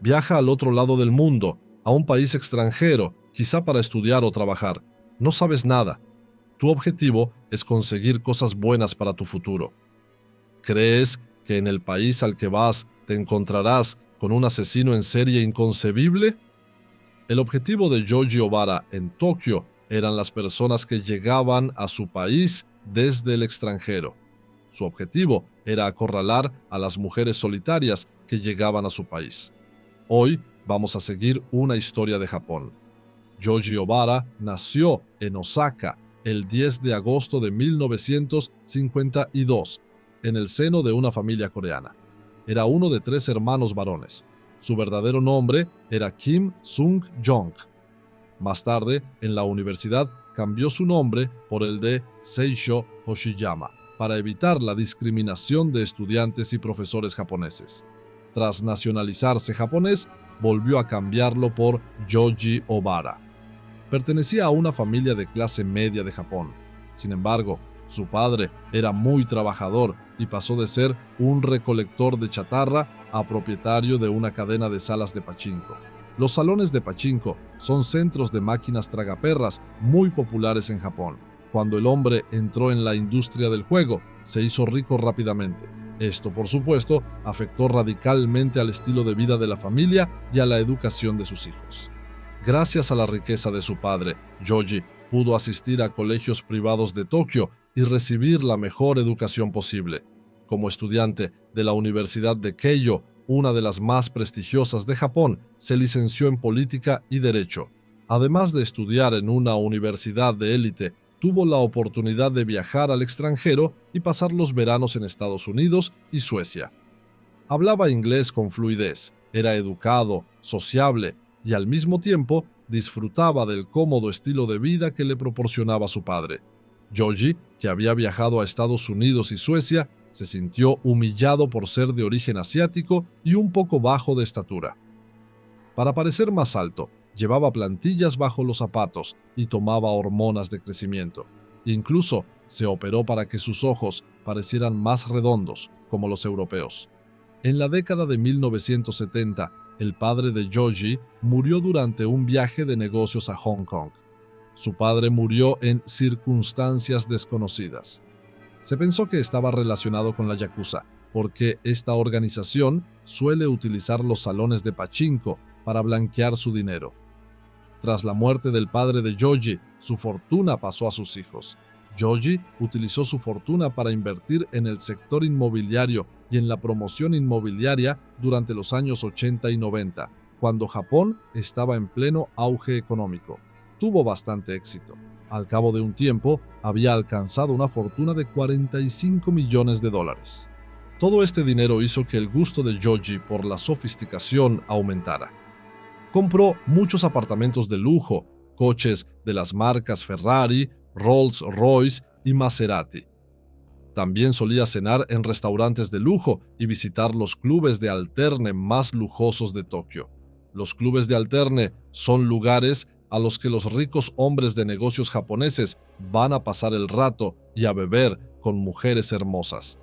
Viaja al otro lado del mundo, a un país extranjero, quizá para estudiar o trabajar. No sabes nada. Tu objetivo es conseguir cosas buenas para tu futuro. ¿Crees que en el país al que vas te encontrarás con un asesino en serie inconcebible? El objetivo de Yoji Obara en Tokio eran las personas que llegaban a su país desde el extranjero. Su objetivo era acorralar a las mujeres solitarias que llegaban a su país. Hoy vamos a seguir una historia de Japón. Yoji Obara nació en Osaka el 10 de agosto de 1952, en el seno de una familia coreana. Era uno de 3 hermanos varones. Su verdadero nombre era Kim Sung-jong. Más tarde, en la universidad, cambió su nombre por el de Seisho Hoshiyama, para evitar la discriminación de estudiantes y profesores japoneses. Tras nacionalizarse japonés, volvió a cambiarlo por Yoji Obara. Pertenecía a una familia de clase media de Japón. Sin embargo, su padre era muy trabajador y pasó de ser un recolector de chatarra a propietario de una cadena de salas de pachinko. Los salones de pachinko son centros de máquinas tragaperras muy populares en Japón. Cuando el hombre entró en la industria del juego, se hizo rico rápidamente. Esto, por supuesto, afectó radicalmente al estilo de vida de la familia y a la educación de sus hijos. Gracias a la riqueza de su padre, Yoji pudo asistir a colegios privados de Tokio y recibir la mejor educación posible. Como estudiante de la Universidad de Keio, una de las más prestigiosas de Japón, se licenció en política y derecho. Además de estudiar en una universidad de élite, tuvo la oportunidad de viajar al extranjero y pasar los veranos en Estados Unidos y Suecia. Hablaba inglés con fluidez, era educado, sociable y al mismo tiempo disfrutaba del cómodo estilo de vida que le proporcionaba su padre. Yoji, que había viajado a Estados Unidos y Suecia, se sintió humillado por ser de origen asiático y un poco bajo de estatura. Para parecer más alto, llevaba plantillas bajo los zapatos y tomaba hormonas de crecimiento. Incluso se operó para que sus ojos parecieran más redondos, como los europeos. En la década de 1970, el padre de Yoji murió durante un viaje de negocios a Hong Kong. Su padre murió en circunstancias desconocidas. Se pensó que estaba relacionado con la Yakuza, porque esta organización suele utilizar los salones de pachinko para blanquear su dinero. Tras la muerte del padre de Yoji, su fortuna pasó a sus hijos. Yoji utilizó su fortuna para invertir en el sector inmobiliario y en la promoción inmobiliaria durante los años 80 y 90, cuando Japón estaba en pleno auge económico. Tuvo bastante éxito. Al cabo de un tiempo, había alcanzado una fortuna de $45 millones. Todo este dinero hizo que el gusto de Yoji por la sofisticación aumentara. Compró muchos apartamentos de lujo, coches de las marcas Ferrari, Rolls-Royce y Maserati. También solía cenar en restaurantes de lujo y visitar los clubes de alterne más lujosos de Tokio. Los clubes de alterne son lugares a los que los ricos hombres de negocios japoneses van a pasar el rato y a beber con mujeres hermosas.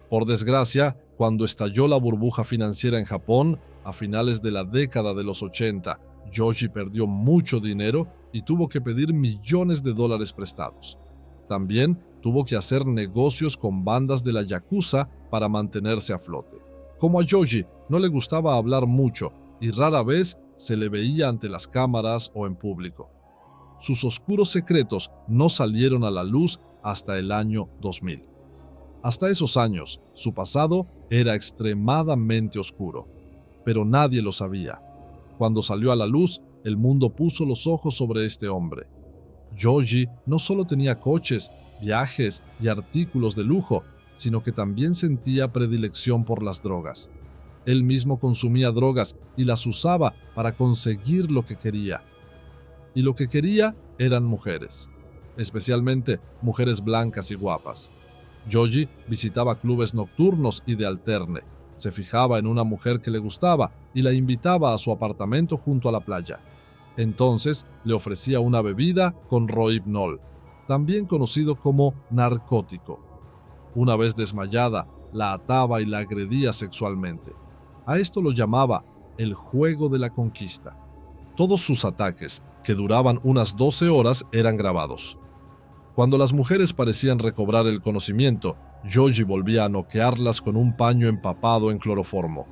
Por desgracia, cuando estalló la burbuja financiera en Japón, a finales de la década de los 80, Yoji perdió mucho dinero y tuvo que pedir millones de dólares prestados. También tuvo que hacer negocios con bandas de la Yakuza para mantenerse a flote. Como a Yoji no le gustaba hablar mucho y rara vez se le veía ante las cámaras o en público. Sus oscuros secretos no salieron a la luz hasta el año 2000. Hasta esos años, su pasado era extremadamente oscuro, pero nadie lo sabía. Cuando salió a la luz, el mundo puso los ojos sobre este hombre. Yoji no solo tenía coches, viajes y artículos de lujo, sino que también sentía predilección por las drogas. Él mismo consumía drogas y las usaba para conseguir lo que quería. Y lo que quería eran mujeres, especialmente mujeres blancas y guapas. Yoji visitaba clubes nocturnos y de alterne, se fijaba en una mujer que le gustaba y la invitaba a su apartamento junto a la playa. Entonces le ofrecía una bebida con rohypnol, también conocido como narcótico. Una vez desmayada, la ataba y la agredía sexualmente. A esto lo llamaba el juego de la conquista. Todos sus ataques, que duraban unas 12 horas, eran grabados. Cuando las mujeres parecían recobrar el conocimiento, Yogi volvía a noquearlas con un paño empapado en cloroformo.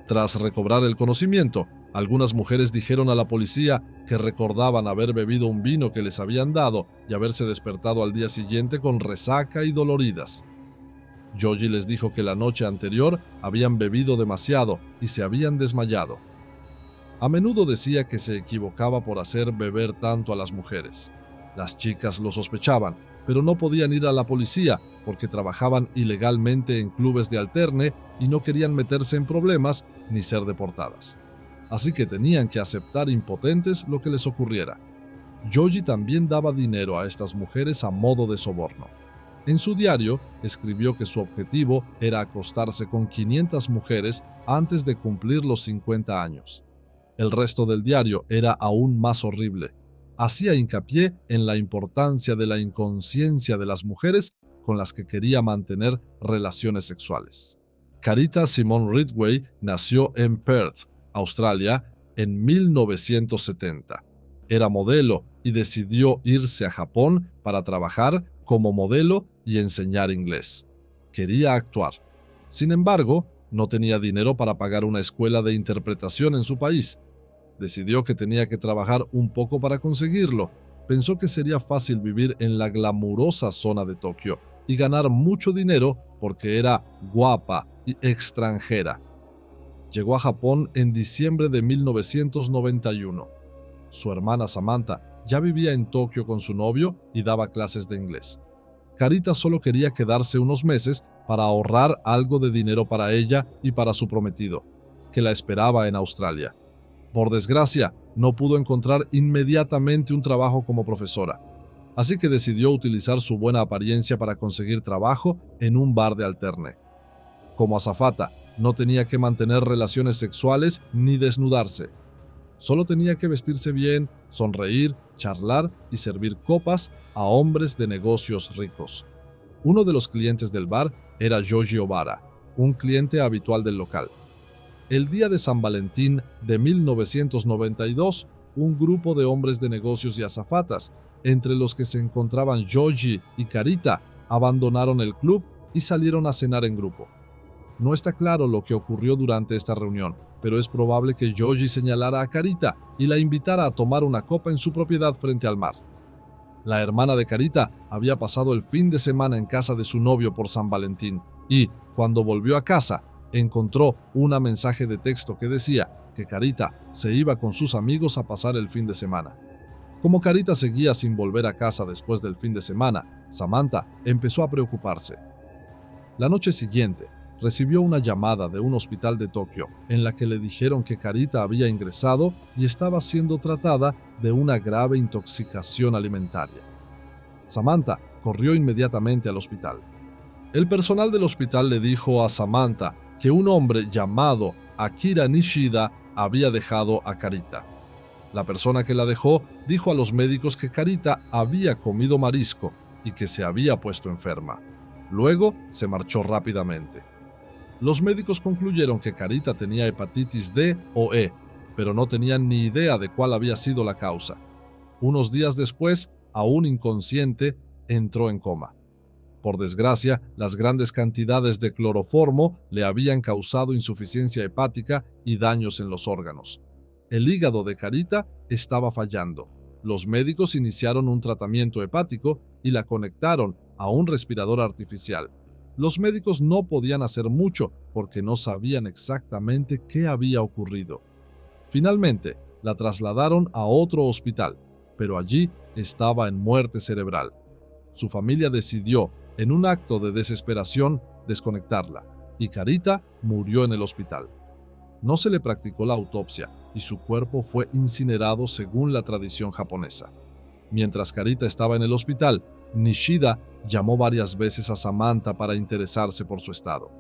Tras recobrar el conocimiento, algunas mujeres dijeron a la policía que recordaban haber bebido un vino que les habían dado y haberse despertado al día siguiente con resaca y doloridas. Yogi les dijo que la noche anterior habían bebido demasiado y se habían desmayado. A menudo decía que se equivocaba por hacer beber tanto a las mujeres. Las chicas lo sospechaban, pero no podían ir a la policía porque trabajaban ilegalmente en clubes de alterne y no querían meterse en problemas ni ser deportadas. Así que tenían que aceptar impotentes lo que les ocurriera. Yogi también daba dinero a estas mujeres a modo de soborno. En su diario escribió que su objetivo era acostarse con 500 mujeres antes de cumplir los 50 años. El resto del diario era aún más horrible. Hacía hincapié en la importancia de la inconsciencia de las mujeres con las que quería mantener relaciones sexuales. Carita Simone Ridgway nació en Perth, Australia, en 1970. Era modelo y decidió irse a Japón para trabajar como modelo y enseñar inglés. Quería actuar. Sin embargo, no tenía dinero para pagar una escuela de interpretación en su país. Decidió que tenía que trabajar un poco para conseguirlo. Pensó que sería fácil vivir en la glamurosa zona de Tokio y ganar mucho dinero porque era guapa y extranjera. Llegó a Japón en diciembre de 1991. Su hermana Samantha ya vivía en Tokio con su novio y daba clases de inglés. Carita solo quería quedarse unos meses para ahorrar algo de dinero para ella y para su prometido, que la esperaba en Australia. Por desgracia, no pudo encontrar inmediatamente un trabajo como profesora, así que decidió utilizar su buena apariencia para conseguir trabajo en un bar de alterne. Como azafata, no tenía que mantener relaciones sexuales ni desnudarse. Solo tenía que vestirse bien, sonreír, charlar y servir copas a hombres de negocios ricos. Uno de los clientes del bar era Yoji Obara, un cliente habitual del local. El día de San Valentín de 1992, un grupo de hombres de negocios y azafatas, entre los que se encontraban Yoji y Carita, abandonaron el club y salieron a cenar en grupo. No está claro lo que ocurrió durante esta reunión, pero es probable que Yoji señalara a Carita y la invitara a tomar una copa en su propiedad frente al mar. La hermana de Carita había pasado el fin de semana en casa de su novio por San Valentín y, cuando volvió a casa, encontró un mensaje de texto que decía que Carita se iba con sus amigos a pasar el fin de semana. Como Carita seguía sin volver a casa después del fin de semana, Samantha empezó a preocuparse. La noche siguiente, recibió una llamada de un hospital de Tokio en la que le dijeron que Carita había ingresado y estaba siendo tratada de una grave intoxicación alimentaria. Samantha corrió inmediatamente al hospital. El personal del hospital le dijo a Samantha que un hombre llamado Akira Nishida había dejado a Carita. La persona que la dejó dijo a los médicos que Carita había comido marisco y que se había puesto enferma. Luego se marchó rápidamente. Los médicos concluyeron que Carita tenía hepatitis D o E, pero no tenían ni idea de cuál había sido la causa. Unos días después, aún inconsciente, entró en coma. Por desgracia, las grandes cantidades de cloroformo le habían causado insuficiencia hepática y daños en los órganos. El hígado de Carita estaba fallando. Los médicos iniciaron un tratamiento hepático y la conectaron a un respirador artificial. Los médicos no podían hacer mucho porque no sabían exactamente qué había ocurrido. Finalmente, la trasladaron a otro hospital, pero allí estaba en muerte cerebral. Su familia decidió, en un acto de desesperación, desconectarla, y Carita murió en el hospital. No se le practicó la autopsia y su cuerpo fue incinerado según la tradición japonesa. Mientras Carita estaba en el hospital, Nishida llamó varias veces a Samantha para interesarse por su estado.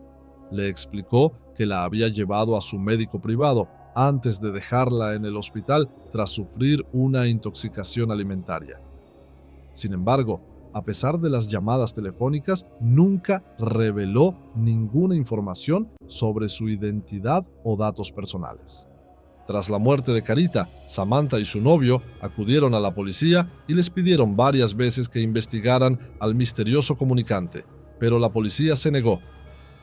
Le explicó que la había llevado a su médico privado antes de dejarla en el hospital tras sufrir una intoxicación alimentaria. Sin embargo, a pesar de las llamadas telefónicas, nunca reveló ninguna información sobre su identidad o datos personales. Tras la muerte de Carita, Samantha y su novio acudieron a la policía y les pidieron varias veces que investigaran al misterioso comunicante, pero la policía se negó.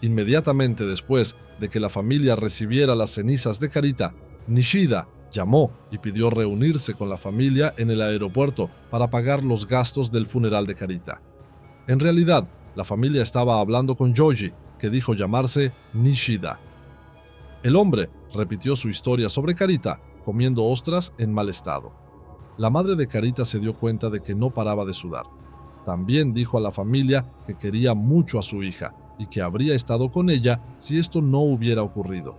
Inmediatamente después de que la familia recibiera las cenizas de Carita, Nishida llamó y pidió reunirse con la familia en el aeropuerto para pagar los gastos del funeral de Carita. En realidad, la familia estaba hablando con Joji, que dijo llamarse Nishida. El hombre repitió su historia sobre Carita, comiendo ostras en mal estado. La madre de Carita se dio cuenta de que no paraba de sudar. También dijo a la familia que quería mucho a su hija y que habría estado con ella si esto no hubiera ocurrido.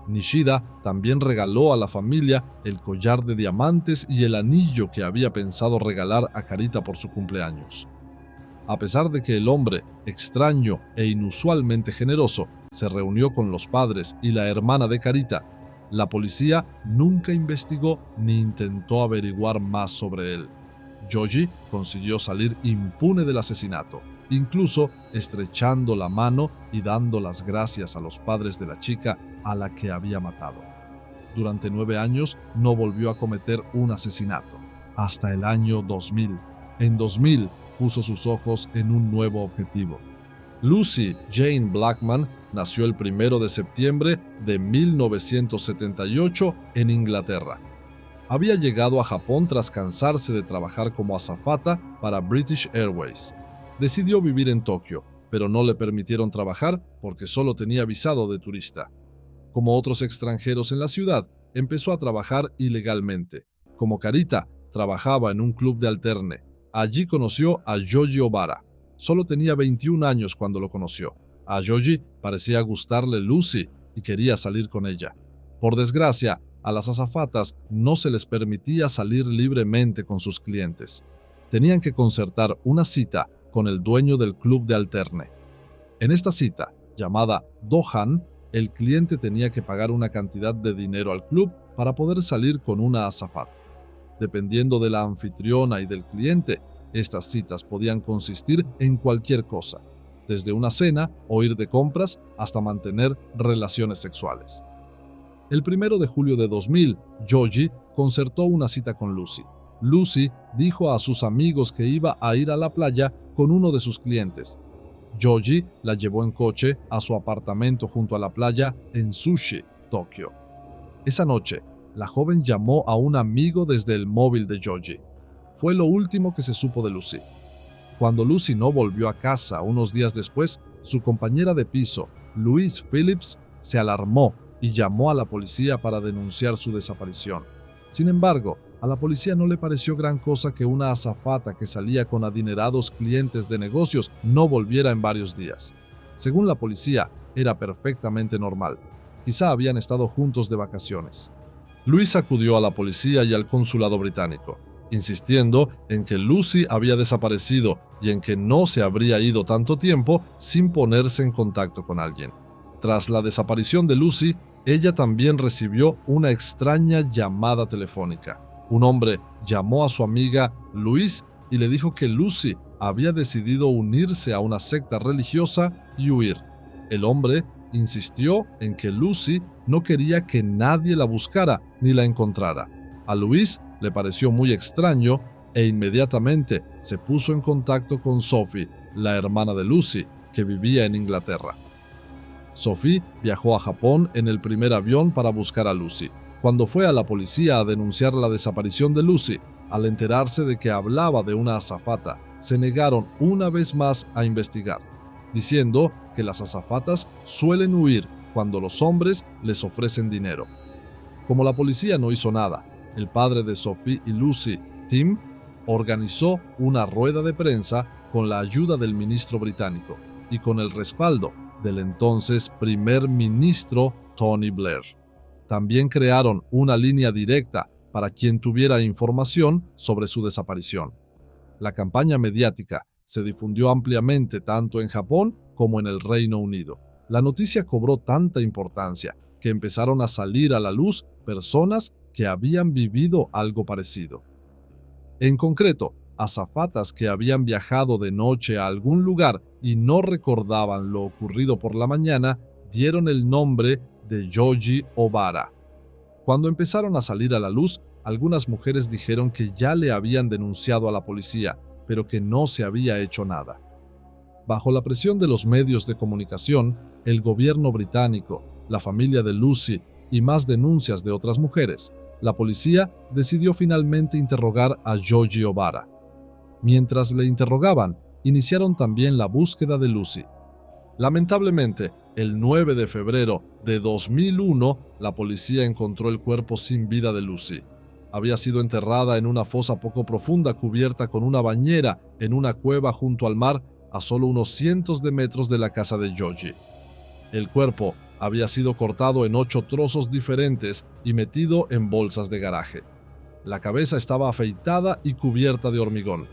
Nishida también regaló a la familia el collar de diamantes y el anillo que había pensado regalar a Carita por su cumpleaños. A pesar de que el hombre, extraño e inusualmente generoso, se reunió con los padres y la hermana de Carita, la policía nunca investigó ni intentó averiguar más sobre él. Joji consiguió salir impune del asesinato, incluso estrechando la mano y dando las gracias a los padres de la chica a la que había matado. Durante 9 años no volvió a cometer un asesinato, hasta el año 2000. En 2000 puso sus ojos en un nuevo objetivo. Lucy Jane Blackman nació el 1 de septiembre de 1978 en Inglaterra. Había llegado a Japón tras cansarse de trabajar como azafata para British Airways. Decidió vivir en Tokio, pero no le permitieron trabajar porque solo tenía visado de turista. Como otros extranjeros en la ciudad, empezó a trabajar ilegalmente. Como Carita, trabajaba en un club de alterne. Allí conoció a Joji Obara. Solo tenía 21 años cuando lo conoció. A Joji parecía gustarle Lucy y quería salir con ella. Por desgracia, a las azafatas no se les permitía salir libremente con sus clientes. Tenían que concertar una cita con el dueño del club de alterne. En esta cita, llamada Dohan, el cliente tenía que pagar una cantidad de dinero al club para poder salir con una azafata. Dependiendo de la anfitriona y del cliente, estas citas podían consistir en cualquier cosa, desde una cena o ir de compras hasta mantener relaciones sexuales. El 1 de julio de 2000, Joji concertó una cita con Lucy. Lucy dijo a sus amigos que iba a ir a la playa con uno de sus clientes. Joji la llevó en coche a su apartamento junto a la playa en Sushi, Tokio. Esa noche, la joven llamó a un amigo desde el móvil de Joji. Fue lo último que se supo de Lucy. Cuando Lucy no volvió a casa unos días después, su compañera de piso, Louise Phillips, se alarmó y llamó a la policía para denunciar su desaparición. Sin embargo, a la policía no le pareció gran cosa que una azafata que salía con adinerados clientes de negocios no volviera en varios días. Según la policía, era perfectamente normal. Quizá habían estado juntos de vacaciones. Luis acudió a la policía y al consulado británico, insistiendo en que Lucy había desaparecido y en que no se habría ido tanto tiempo sin ponerse en contacto con alguien. Tras la desaparición de Lucy, ella también recibió una extraña llamada telefónica. Un hombre llamó a su amiga Louise y le dijo que Lucy había decidido unirse a una secta religiosa y huir. El hombre insistió en que Lucy no quería que nadie la buscara ni la encontrara. A Louise le pareció muy extraño e inmediatamente se puso en contacto con Sophie, la hermana de Lucy, que vivía en Inglaterra. Sophie viajó a Japón en el primer avión para buscar a Lucy. Cuando fue a la policía a denunciar la desaparición de Lucy, al enterarse de que hablaba de una azafata, se negaron una vez más a investigar, diciendo que las azafatas suelen huir cuando los hombres les ofrecen dinero. Como la policía no hizo nada, el padre de Sophie y Lucy, Tim, organizó una rueda de prensa con la ayuda del ministro británico y con el respaldo del entonces primer ministro Tony Blair. También crearon una línea directa para quien tuviera información sobre su desaparición. La campaña mediática se difundió ampliamente tanto en Japón como en el Reino Unido. La noticia cobró tanta importancia que empezaron a salir a la luz personas que habían vivido algo parecido. En concreto, azafatas que habían viajado de noche a algún lugar y no recordaban lo ocurrido por la mañana dieron el nombre de Joji Obara. Cuando empezaron a salir a la luz, algunas mujeres dijeron que ya le habían denunciado a la policía, pero que no se había hecho nada. Bajo la presión de los medios de comunicación, el gobierno británico, la familia de Lucy y más denuncias de otras mujeres, la policía decidió finalmente interrogar a Georgie O'Bara. Mientras le interrogaban, iniciaron también la búsqueda de Lucy. Lamentablemente, el 9 de febrero de 2001, la policía encontró el cuerpo sin vida de Lucy. Había sido enterrada en una fosa poco profunda cubierta con una bañera en una cueva junto al mar a solo unos cientos de metros de la casa de Georgie. El cuerpo había sido cortado en 8 trozos diferentes y metido en bolsas de garaje. La cabeza estaba afeitada y cubierta de hormigón.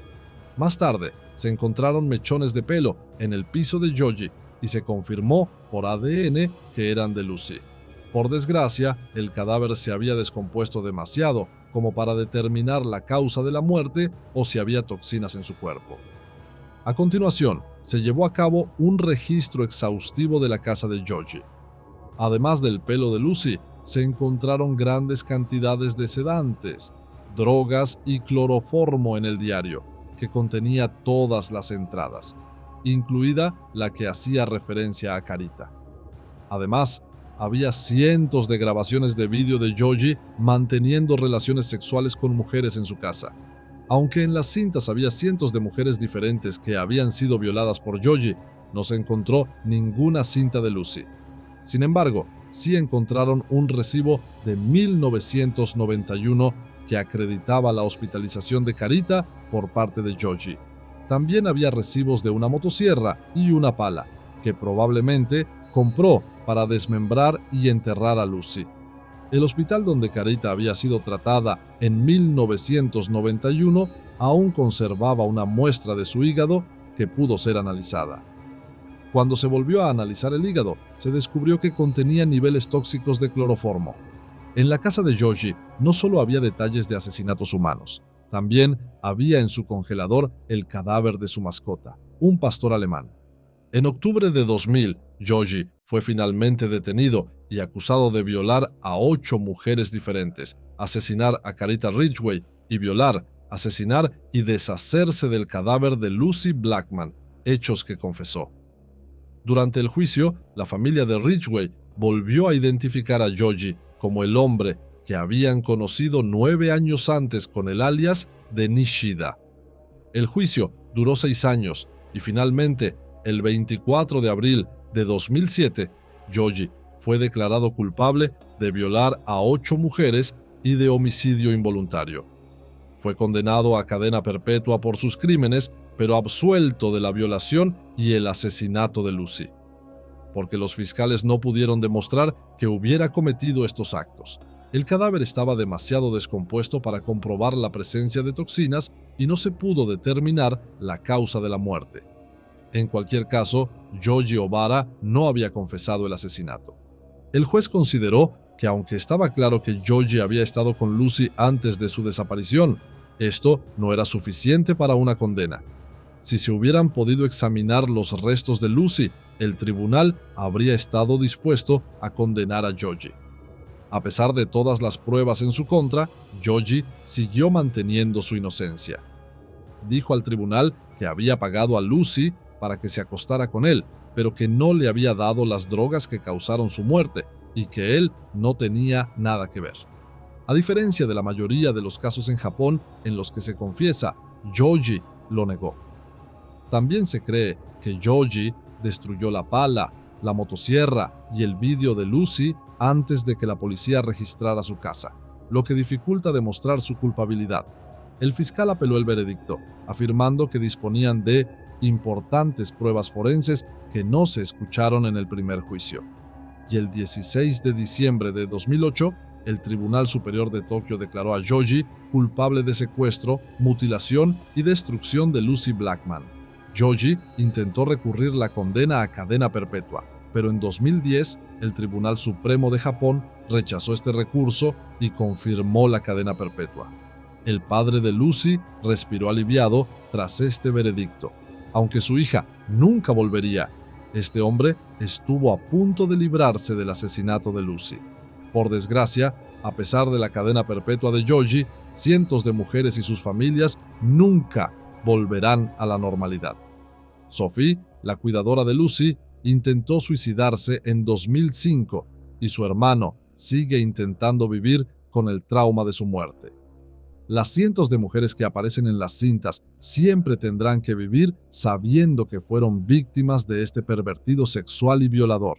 Más tarde, se encontraron mechones de pelo en el piso de Georgie y se confirmó por ADN que eran de Lucy. Por desgracia, el cadáver se había descompuesto demasiado como para determinar la causa de la muerte o si había toxinas en su cuerpo. A continuación, se llevó a cabo un registro exhaustivo de la casa de Georgie. Además del pelo de Lucy, se encontraron grandes cantidades de sedantes, drogas y cloroformo en el diario, que contenía todas las entradas, incluida la que hacía referencia a Carita. Además, había cientos de grabaciones de vídeo de Georgie manteniendo relaciones sexuales con mujeres en su casa. Aunque en las cintas había cientos de mujeres diferentes que habían sido violadas por Georgie, no se encontró ninguna cinta de Lucy. Sin embargo, sí encontraron un recibo de 1991 que acreditaba la hospitalización de Carita por parte de Georgie. También había recibos de una motosierra y una pala, que probablemente compró para desmembrar y enterrar a Lucy. El hospital donde Carita había sido tratada en 1991 aún conservaba una muestra de su hígado que pudo ser analizada. Cuando se volvió a analizar el hígado, se descubrió que contenía niveles tóxicos de cloroformo. En la casa de Georgie no solo había detalles de asesinatos humanos, también había en su congelador el cadáver de su mascota, un pastor alemán. En octubre de 2000, Georgie fue finalmente detenido y acusado de violar a 8 mujeres diferentes, asesinar a Carita Ridgway y violar, asesinar y deshacerse del cadáver de Lucy Blackman, hechos que confesó. Durante el juicio, la familia de Ridgway volvió a identificar a Georgie como el hombre que habían conocido 9 años antes con el alias de Nishida. El juicio duró 6 años y finalmente, el 24 de abril de 2007, Georgie fue declarado culpable de violar a 8 mujeres y de homicidio involuntario. Fue condenado a cadena perpetua por sus crímenes, pero absuelto de la violación y el asesinato de Lucy, porque los fiscales no pudieron demostrar que hubiera cometido estos actos. El cadáver estaba demasiado descompuesto para comprobar la presencia de toxinas y no se pudo determinar la causa de la muerte. En cualquier caso, Georgie O'Bara no había confesado el asesinato. El juez consideró que aunque estaba claro que Georgie había estado con Lucy antes de su desaparición, esto no era suficiente para una condena. Si se hubieran podido examinar los restos de Lucy, el tribunal habría estado dispuesto a condenar a Georgie. A pesar de todas las pruebas en su contra, Georgie siguió manteniendo su inocencia. Dijo al tribunal que había pagado a Lucy para que se acostara con él, pero que no le había dado las drogas que causaron su muerte y que él no tenía nada que ver. A diferencia de la mayoría de los casos en Japón en los que se confiesa, Georgie lo negó. También se cree que Georgie destruyó la pala, la motosierra y el vídeo de Lucy antes de que la policía registrara su casa, lo que dificulta demostrar su culpabilidad. El fiscal apeló el veredicto, afirmando que disponían de importantes pruebas forenses que no se escucharon en el primer juicio. Y el 16 de diciembre de 2008, el Tribunal Superior de Tokio declaró a Georgie culpable de secuestro, mutilación y destrucción de Lucy Blackman. Georgie intentó recurrir la condena a cadena perpetua, pero en 2010 el Tribunal Supremo de Japón rechazó este recurso y confirmó la cadena perpetua. El padre de Lucy respiró aliviado tras este veredicto. Aunque su hija nunca volvería, este hombre estuvo a punto de librarse del asesinato de Lucy. Por desgracia, A pesar de la cadena perpetua de Georgie, cientos de mujeres y sus familias nunca volverán a la normalidad. Sophie, la cuidadora de Lucy, intentó suicidarse en 2005 y su hermano sigue intentando vivir con el trauma de su muerte. Las cientos de mujeres que aparecen en las cintas siempre tendrán que vivir sabiendo que fueron víctimas de este pervertido sexual y violador.